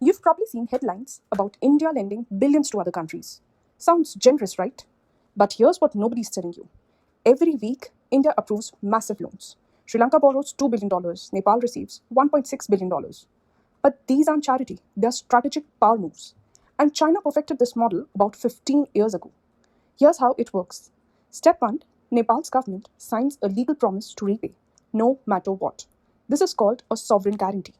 You've probably seen headlines about India lending billions to other countries. Sounds generous, right? But here's what nobody's telling you. Every week, India approves massive loans. Sri Lanka borrows $2 billion, Nepal receives $1.6 billion. But these aren't charity, they're strategic power moves. And China perfected this model about 15 years ago. Here's how it works. Step 1, Nepal's government signs a legal promise to repay, no matter what. This is called a sovereign guarantee.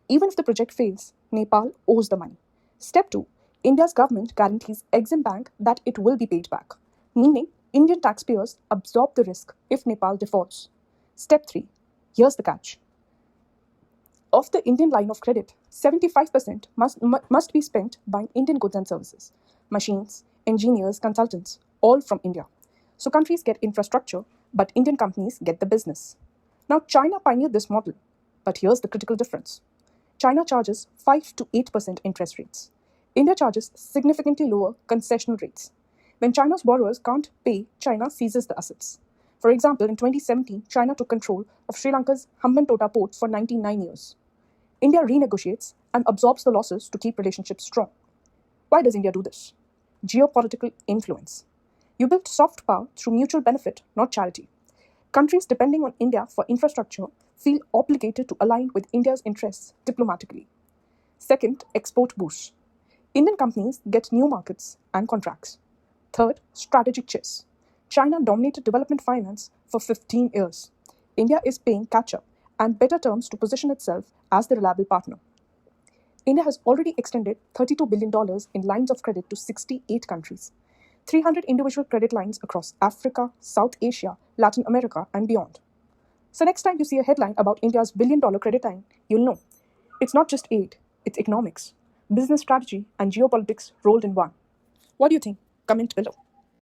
Even if the project fails, Nepal owes the money. Step 2, India's government guarantees Exim Bank that it will be paid back, meaning Indian taxpayers absorb the risk if Nepal defaults. Step 3, here's the catch. Of the Indian line of credit, 75% must be spent buying Indian goods and services, machines, engineers, consultants, all from India. So countries get infrastructure, but Indian companies get the business. Now, China pioneered this model, but here's the critical difference. China charges 5 to 8% interest rates. India charges significantly lower concessional rates. When China's borrowers can't pay, China seizes the assets. For example, in 2017, China took control of Sri Lanka's Hambantota port for 99 years. India renegotiates and absorbs the losses to keep relationships strong. Why does India do this? Geopolitical influence. You build soft power through mutual benefit, not charity. Countries depending on India for infrastructure feel obligated to align with India's interests diplomatically. Second, export boost. Indian companies get new markets and contracts. Third, strategic chess. China dominated development finance for 15 years. India is paying catch-up and better terms to position itself as the reliable partner. India has already extended $32 billion in lines of credit to 68 countries, 300 individual credit lines across Africa, South Asia, Latin America, and beyond. So next time you see a headline about India's billion-dollar credit line, you'll know. It's not just aid, it's economics, business strategy, and geopolitics rolled in one. What do you think? Comment below.